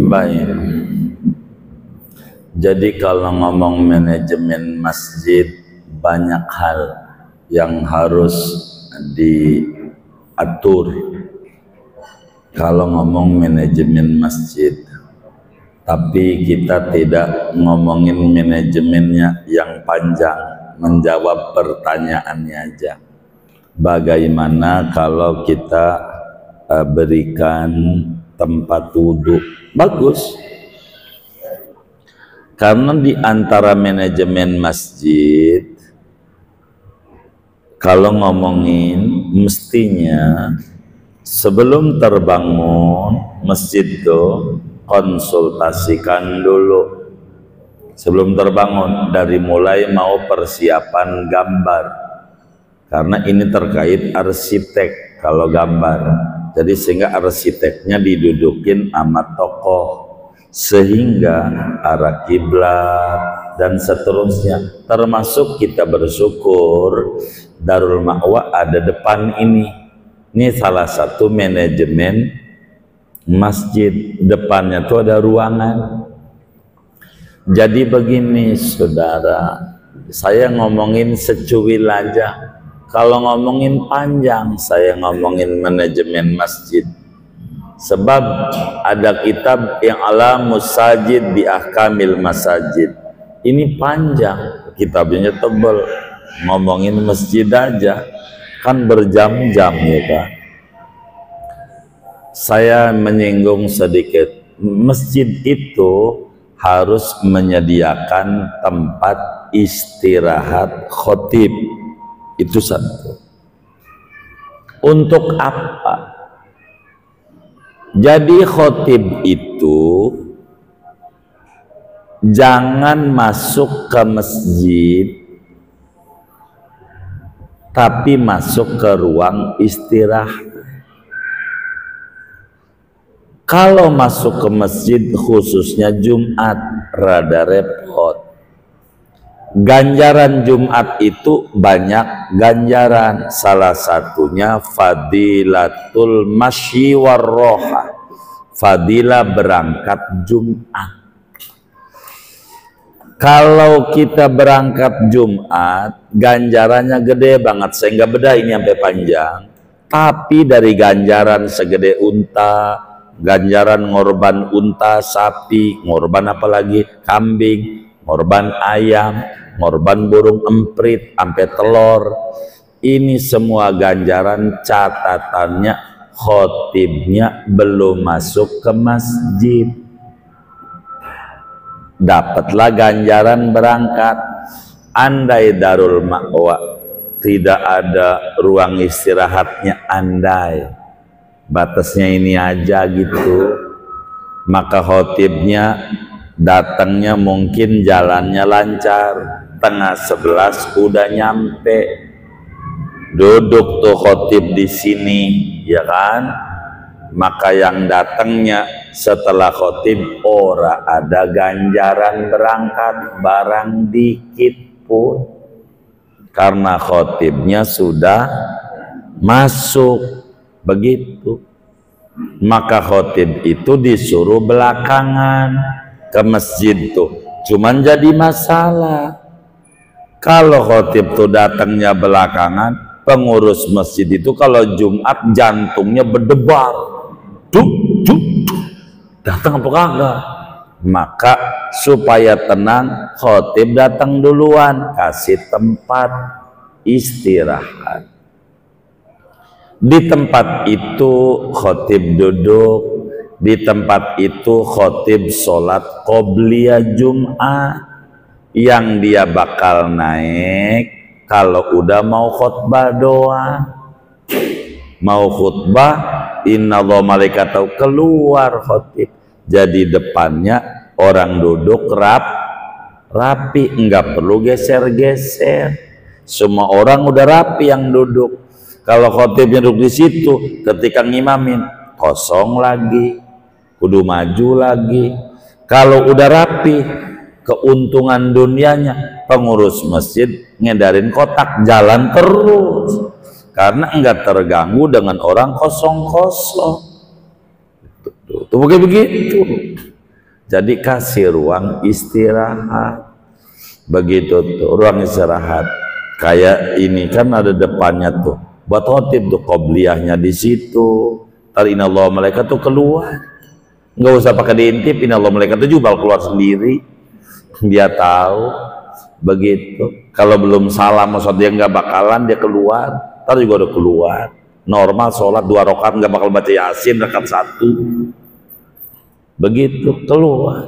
Baik. Jadi kalau ngomong manajemen masjid, banyak hal yang harus diatur kalau ngomong manajemen masjid. Tapi kita tidak ngomongin manajemennya yang panjang, menjawab pertanyaannya aja. Bagaimana kalau kita berikan tempat wudhu? Bagus. Karena di antara manajemen masjid, kalau ngomongin mestinya sebelum terbangun masjid itu konsultasikan dulu. Sebelum terbangun, dari mulai mau persiapan gambar. Karena ini terkait arsitek kalau gambar. Jadi sehingga arsiteknya didudukin sama tokoh, sehingga arah kiblat dan seterusnya. Termasuk kita bersyukur Darul Ma'wa ada depan ini. Ini salah satu manajemen masjid, depannya tuh ada ruangan. Jadi begini saudara, saya ngomongin secuil aja. Kalau ngomongin panjang, saya ngomongin manajemen masjid. Sebab ada kitab yang Alamus Sajid bi Ahkamil Masajid. Ini panjang, kitabnya tebal. Ngomongin masjid aja kan berjam-jam ya kan. Saya menyinggung sedikit. Masjid itu harus menyediakan tempat istirahat khotib. Itu satu. Untuk apa? Jadi khotib itu jangan masuk ke masjid tapi masuk ke ruang istirahat. Kalau masuk ke masjid khususnya Jumat rada repot. Ganjaran Jumat itu banyak ganjaran, salah satunya fadilatul masyi warroha, fadilah berangkat Jumat. Kalau kita berangkat Jumat, ganjarannya gede banget, saya nggak bedah ini sampai panjang. Tapi dari ganjaran segede unta, ganjaran ngorban unta, sapi, ngorban apalagi kambing, ngorban ayam, ngorban burung emprit, sampai telur. Ini semua ganjaran, catatannya khotibnya belum masuk ke masjid. Dapatlah ganjaran berangkat. Andai Darul Ma'wa tidak ada ruang istirahatnya, andai batasnya ini aja gitu, maka khotibnya datangnya mungkin jalannya lancar, tengah 11 udah nyampe, duduk tuh khotib di sini ya kan. Maka yang datangnya setelah khotib ora ada ganjaran berangkat barang dikit pun, karena khotibnya sudah masuk. Begitu. Maka khotib itu disuruh belakangan ke masjid tuh, cuman jadi masalah kalau khotib tuh datangnya belakangan, pengurus masjid itu kalau Jumat jantungnya berdebar, datang apa kagak. Maka supaya tenang, khotib datang duluan, kasih tempat istirahat. Di tempat itu khotib duduk, di tempat itu khotib sholat qobliyah Jum'ah, yang dia bakal naik kalau udah mau khutbah doang. Mau khutbah, inna Allah malaikatahu, keluar khotib. Jadi depannya orang duduk rapi, enggak perlu geser-geser. Semua orang udah rapi yang duduk. Kalau khotibnya duduk di situ, ketika ngimamin kosong lagi, kudu maju lagi. Kalau udah rapi, keuntungan dunianya pengurus masjid ngedarin kotak jalan terus, karena enggak terganggu dengan orang kosong-kosong. Tuh begitu. Jadi kasih ruang istirahat. Begitu tuh ruang istirahat. Kayak ini kan ada depannya tuh. Buat khotib tuh qobliyahnya di situ. Tar inallahu malaikat tuh keluar. Nggak usah pakai diintip, inallahu malaikat tuh juga keluar sendiri. Dia tahu. Begitu. Kalau belum salam maksud dia nggak bakalan dia keluar. Tar juga udah keluar. Normal sholat 2 rakaat nggak bakal baca Yasin rakaat 1. Begitu keluar.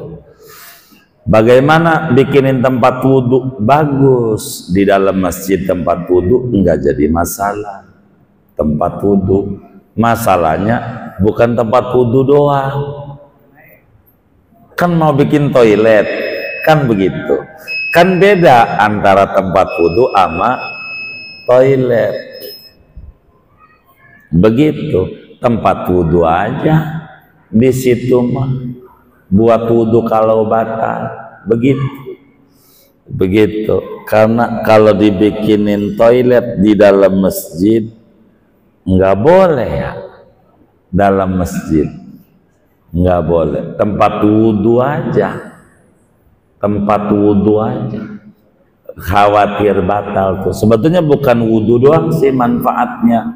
Bagaimana bikinin tempat wudhu? Bagus. Di dalam masjid tempat wudhu enggak jadi masalah. Tempat wudhu masalahnya bukan tempat wudhu doang. Kan mau bikin toilet kan begitu. Kan beda antara tempat wudhu sama toilet. Begitu. Tempat wudhu aja di situ mah buat wudhu kalau batal. Begitu. Karena kalau dibikinin toilet di dalam masjid nggak boleh ya. Dalam masjid nggak boleh. Tempat wudhu aja. Tempat wudhu aja. Khawatir batal tuh. Sebetulnya bukan wudhu doang sih manfaatnya.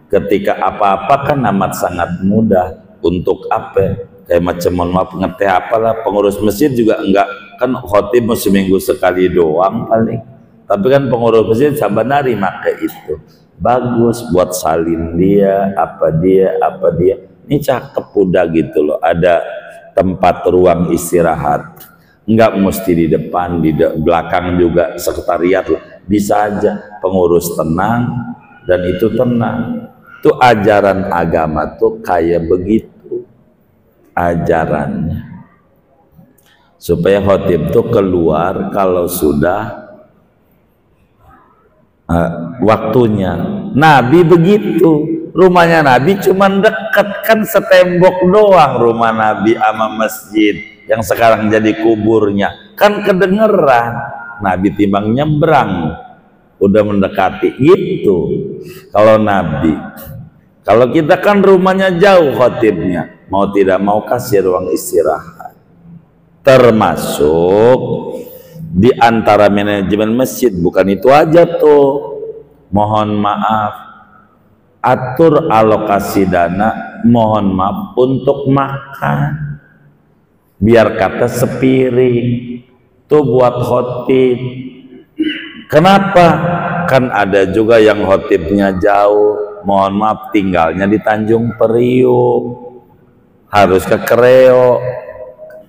Ketika apa-apa kan amat sangat mudah. Untuk apa? Kayak macam mohon maaf ngeteh apalah, pengurus masjid juga enggak, kan khotib seminggu sekali doang paling. Tapi kan pengurus masjid sabanari make itu. Bagus buat salin dia, apa dia. Ini cakep udah gitu loh. Ada tempat ruang istirahat. Enggak mesti di depan, di belakang juga sekretariat lah. Bisa aja pengurus tenang dan itu tenang. Itu ajaran agama tuh kayak begitu ajarannya, supaya khotib tuh keluar kalau sudah waktunya. Nabi begitu, rumahnya Nabi cuman deket kan setembok doang rumah Nabi sama masjid yang sekarang jadi kuburnya, kan kedengeran. Nabi timbang nyebrang udah mendekati gitu. Kalau Nabi, kalau kita kan rumahnya jauh khotibnya, mau tidak mau kasih ruang istirahat. Termasuk di antara manajemen masjid, bukan itu aja tuh. Mohon maaf, atur alokasi dana, mohon maaf untuk makan. Biar kata sepiring tuh buat khotib. Kenapa? Kan ada juga yang khotibnya jauh, mohon maaf tinggalnya di Tanjung Priok, harus ke Kreo,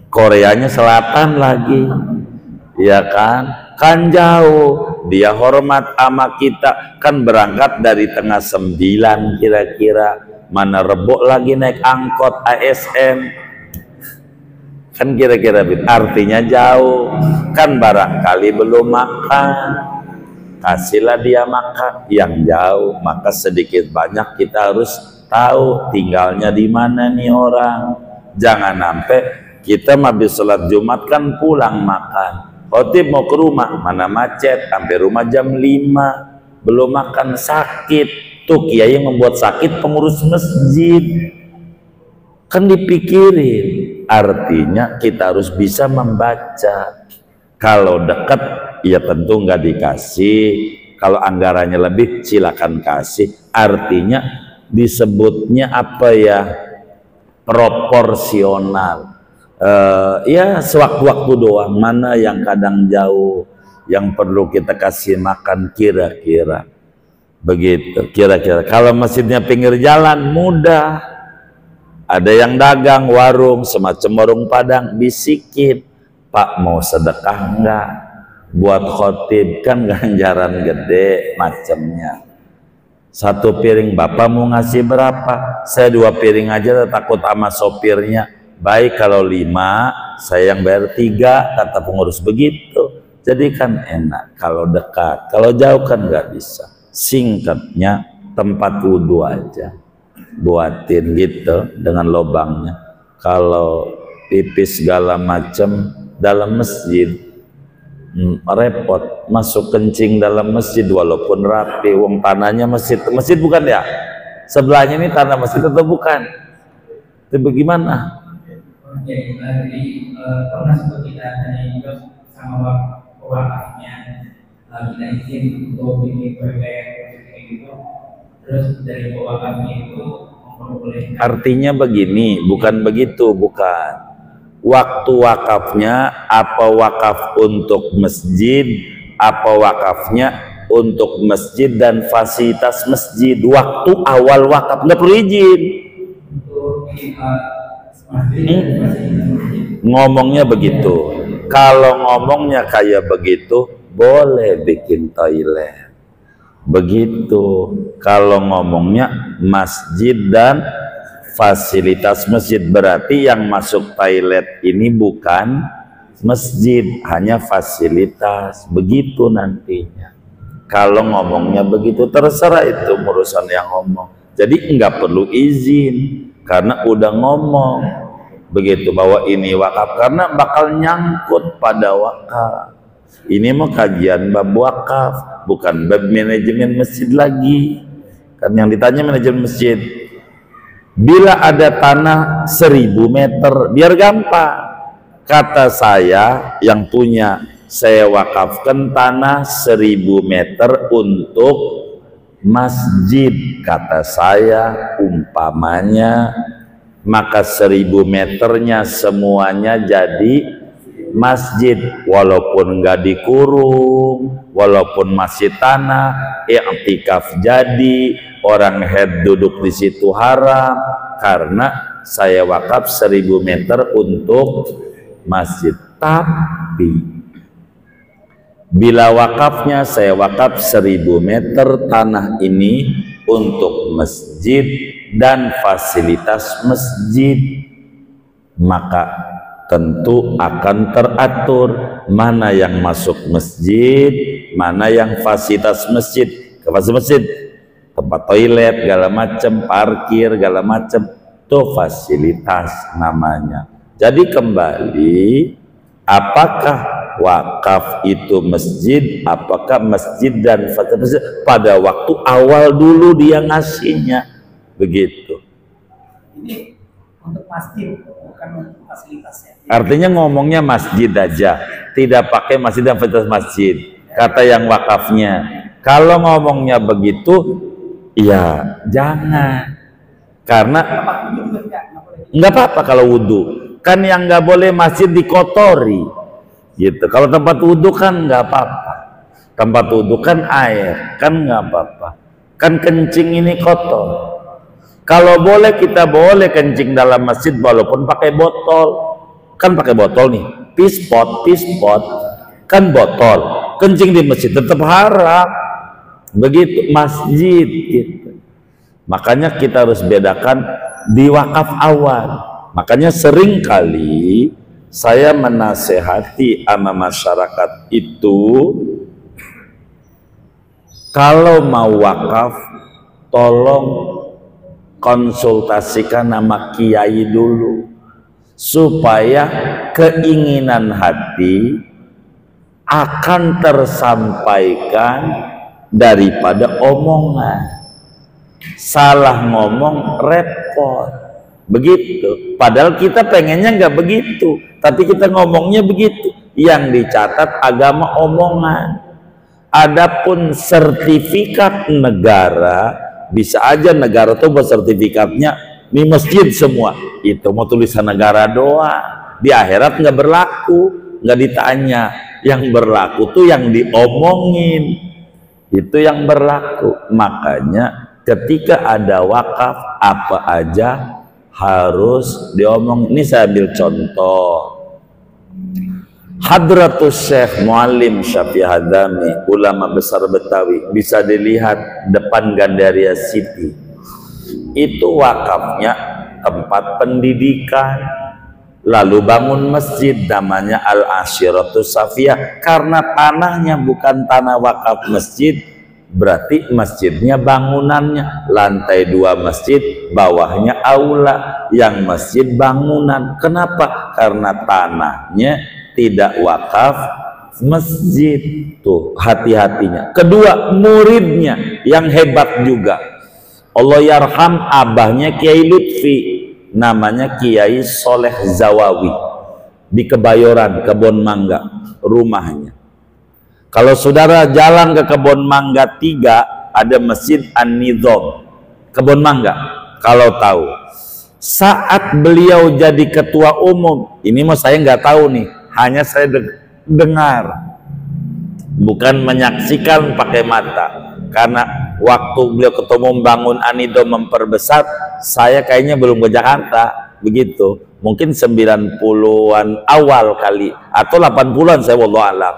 Koreanya selatan lagi, ya kan? Kan jauh, dia hormat sama kita, kan berangkat dari tengah 9 kira-kira, mana rebok lagi naik angkot ASN, kan kira-kira artinya jauh, kan barangkali belum makan. Kasihlah dia makan yang jauh, maka sedikit banyak kita harus tahu tinggalnya di mana nih orang. Jangan sampai kita habis sholat Jumat kan pulang makan, khotib mau ke rumah mana macet sampai rumah jam 5 belum makan, sakit tuh kiai yang membuat sakit pengurus masjid. Kan dipikirin, artinya kita harus bisa membaca. Kalau dekat ya tentu nggak dikasih, kalau anggarannya lebih silakan kasih. Artinya disebutnya apa ya, proporsional. Ya sewaktu-waktu doang, mana yang kadang jauh yang perlu kita kasih makan kira-kira begitu. Kira-kira kalau masjidnya pinggir jalan mudah, ada yang dagang warung semacam warung Padang, bisikin, Pak mau sedekah enggak buat khotib, kan ganjaran gede macamnya. 1 piring Bapak mau ngasih berapa? Saya 2 piring aja, takut sama sopirnya. Baik kalau 5 saya yang bayar 3, kata pengurus begitu. Jadi kan enak kalau dekat, kalau jauh kan nggak bisa. Singkatnya tempat wudhu aja buatin gitu dengan lobangnya. Kalau pipis segala macam dalam masjid repot, masuk kencing dalam masjid walaupun rapi, wong tanahnya masjid bukan ya, sebelahnya ini tanah masjid atau bukan? Itu bagaimana? Jadi pernah sempat kita tanya juga sama wakafnya, kita izin untuk bikin proyek kayak gitu, terus dari wakafnya itu memperbolehkan. Artinya begini, bukan begitu, bukan. Waktu wakafnya apa wakaf untuk masjid, apa wakafnya untuk masjid dan fasilitas masjid. Waktu awal wakaf nggak perlu izin. Ngomongnya begitu. Kalau ngomongnya kayak begitu, boleh bikin toilet. Begitu. Kalau ngomongnya masjid dan fasilitas masjid, berarti yang masuk toilet ini bukan masjid, hanya fasilitas. Begitu nantinya. Kalau ngomongnya begitu, terserah itu urusan yang ngomong. Jadi nggak perlu izin karena udah ngomong begitu bahwa ini wakaf, karena bakal nyangkut pada wakaf. Ini mah kajian bab wakaf, bukan bab manajemen masjid lagi. Kan yang ditanya manajemen masjid. Bila ada tanah 1000 meter, biar gampang. Kata saya yang punya, saya wakafkan tanah 1000 meter untuk masjid. Kata saya umpamanya, maka 1000 meternya semuanya jadi masjid, walaupun nggak dikurung, walaupun masih tanah, i'tikaf jadi, orang head duduk di situ haram, karena saya wakaf 1000 meter untuk masjid. Tapi bila wakafnya saya wakaf 1000 meter tanah ini untuk masjid dan fasilitas masjid, maka tentu akan teratur mana yang masuk masjid, mana yang fasilitas masjid. Fasilitas masjid, tempat toilet, segala macam, parkir, segala macam, itu fasilitas namanya. Jadi kembali, apakah wakaf itu masjid, apakah masjid dan fasilitas masjid? Pada waktu awal dulu dia ngasihnya, begitu. Ini untuk masjid, bukan untuk fasilitasnya. Artinya ngomongnya masjid aja, tidak pakai masjid dan fasilitas masjid. Kata yang wakafnya. Kalau ngomongnya begitu, ya jangan. Karena nggak apa-apa kalau wudhu. Kan yang nggak boleh masjid dikotori. Gitu. Kalau tempat wudhu kan nggak apa-apa. Tempat wudhu kan air, kan nggak apa-apa. Kan kencing ini kotor. Kalau boleh, kita boleh kencing dalam masjid walaupun pakai botol. Kan pakai botol nih, pispot kan botol. Kencing di masjid tetap haram. Begitu masjid gitu. Makanya kita harus bedakan di wakaf awal. Makanya sering kali saya menasehati sama masyarakat itu, kalau mau wakaf tolong konsultasikan sama kiai dulu, supaya keinginan hati akan tersampaikan daripada omongan. Salah ngomong repot, begitu. Padahal kita pengennya nggak begitu, tapi kita ngomongnya begitu. Yang dicatat agama omongan. Adapun sertifikat negara, bisa aja negara tuh bersertifikatnya di masjid semua, itu mau tulisan negara doang, di akhirat nggak berlaku, nggak ditanya. Yang berlaku tuh yang diomongin, itu yang berlaku. Makanya ketika ada wakaf apa aja harus diomong. Ini saya ambil contoh, Hadratus Syekh Muallim Syafi'i Hadami, ulama besar Betawi, bisa dilihat depan Gandaria City. Itu wakafnya tempat pendidikan, lalu bangun masjid namanya Al-Ashiratus Safiyah. Karena tanahnya bukan tanah wakaf masjid, berarti masjidnya bangunannya, lantai 2 masjid, bawahnya aula, yang masjid bangunan. Kenapa? Karena tanahnya tidak wakaf masjid. Tuh hati-hatinya. Kedua, muridnya yang hebat juga. Allah yarham abahnya Kiai Lutfi, namanya Kiai Soleh Zawawi di Kebayoran, Kebon Mangga rumahnya. Kalau saudara jalan ke Kebon Mangga 3, ada Masjid An-Nizam Kebon Mangga. Kalau tahu, saat beliau jadi ketua umum, ini mau saya nggak tahu nih, hanya saya dengar, bukan menyaksikan pakai mata. Karena waktu beliau ketua umum bangun An-Nizam memperbesar, saya kayaknya belum ke Jakarta, begitu. Mungkin 90-an awal kali, atau 80-an, saya wallahu alam.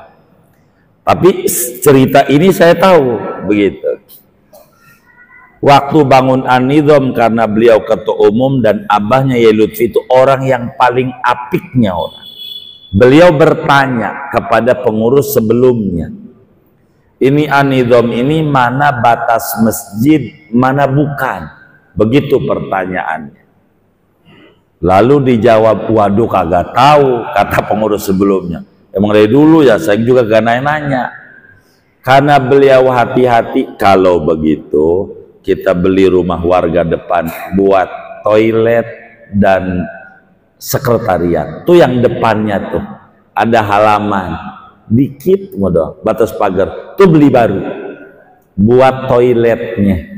Tapi cerita ini saya tahu, begitu. Waktu bangun An-Nizam, karena beliau ketua umum dan abahnya Yai Lutfi itu orang yang paling apiknya orang. Beliau bertanya kepada pengurus sebelumnya, ini An-Nizam ini mana batas masjid, mana bukan? Begitu pertanyaannya. Lalu dijawab, waduh kagak tahu, kata pengurus sebelumnya. Emang dari dulu ya, saya juga gak nanya-nanya. Karena beliau hati-hati, kalau begitu kita beli rumah warga depan buat toilet dan sekretariat. Tuh yang depannya tuh ada halaman dikit modal, batas pagar, tuh beli baru buat toiletnya.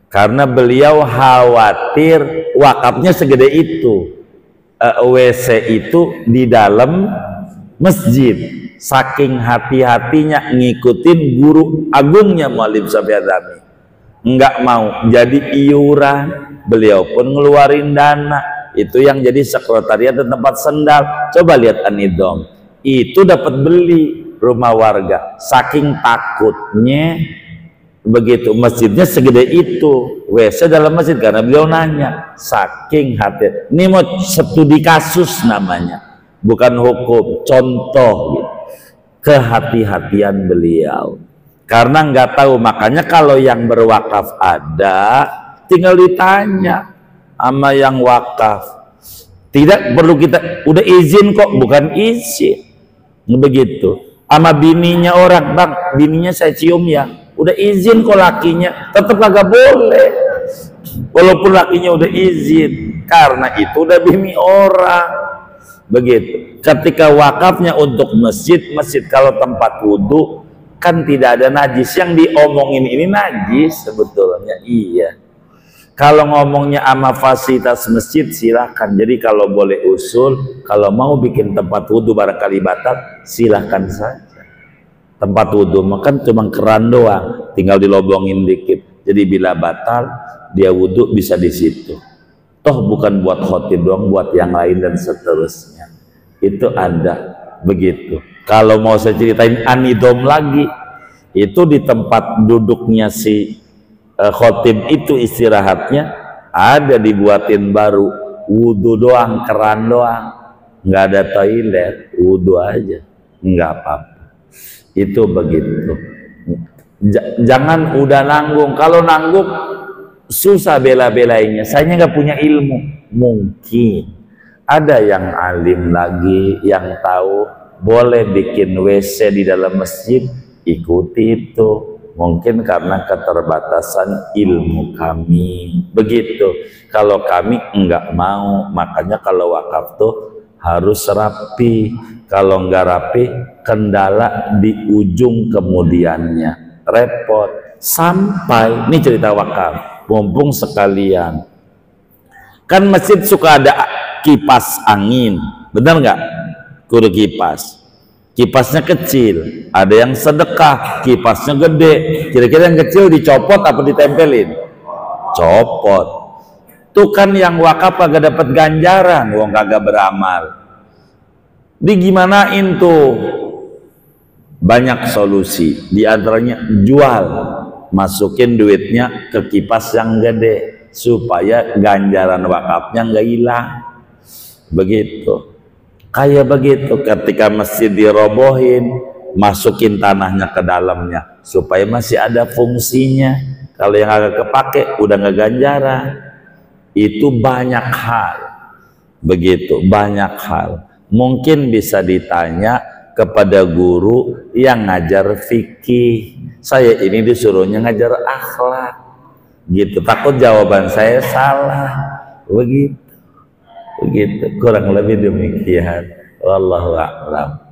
Karena beliau khawatir wakafnya segede itu, WC itu di dalam masjid. Saking hati-hatinya ngikutin guru agungnya Mu'allim Syafi'i Adzami, nggak mau jadi iuran. Beliau pun ngeluarin dana, itu yang jadi sekretariat dan tempat sendal. Coba lihat An-Nizam, itu dapat beli rumah warga, saking takutnya. Begitu, masjidnya segede itu, WC dalam masjid, karena beliau nanya, saking hati. Ini mau studi kasus namanya, bukan hukum, contoh gitu. Kehati-hatian beliau, karena nggak tahu. Makanya kalau yang berwakaf ada, tinggal ditanya sama yang wakaf. Tidak perlu kita udah izin kok, bukan izin. Begitu. Sama bininya orang, bang, bininya saya cium ya. Udah izin kok lakinya, tetap kagak boleh. Walaupun lakinya udah izin, karena itu udah bini orang. Begitu. Ketika wakafnya untuk masjid, masjid kalau tempat wudhu kan tidak ada najis. Yang diomongin ini najis sebetulnya, iya. Kalau ngomongnya ama fasilitas masjid silahkan. Jadi kalau boleh usul, kalau mau bikin tempat wudhu barangkali batal, silahkan saja. Tempat wudhu makan cuma keran doang, tinggal dilobongin dikit. Jadi bila batal dia wudhu bisa di situ. Toh bukan buat khotib doang, buat yang lain dan seterusnya. Itu ada begitu. Kalau mau saya ceritain An-Nizam lagi, itu di tempat duduknya si khotib itu istirahatnya ada dibuatin baru, wudhu doang, keran doang, nggak ada toilet, wudhu aja, nggak apa-apa. Itu begitu. Jangan udah nanggung. Kalau nanggung susah bela-belainya. Saya nggak punya ilmu. Mungkin ada yang alim lagi yang tahu boleh bikin WC di dalam masjid, ikuti itu. Mungkin karena keterbatasan ilmu kami. Begitu. Kalau kami enggak mau, makanya kalau wakaf tuh harus rapi. Kalau enggak rapi, kendala di ujung kemudiannya. Repot. Sampai, ini cerita wakaf, mumpung sekalian. Kan masjid suka ada kipas angin, benar nggak? Kudu kipas. Kipasnya kecil, ada yang sedekah, kipasnya gede. Kira-kira yang kecil dicopot apa ditempelin? Copot. Tuh kan yang wakaf kagak dapat ganjaran, wong kagak beramal. Digimanain tuh? Banyak solusi, di antaranya jual, masukin duitnya ke kipas yang gede supaya ganjaran wakafnya nggak hilang. Begitu. Kayak begitu, ketika masjid dirobohin, masukin tanahnya ke dalamnya supaya masih ada fungsinya. Kalau yang agak kepake udah nggak ganjaran. Itu banyak hal. Begitu, banyak hal. Mungkin bisa ditanya kepada guru yang ngajar fikih. Saya ini disuruhnya ngajar akhlak. Gitu, takut jawaban saya salah. Begitu. Begitu, kurang lebih demikian. Wallahu a'lam.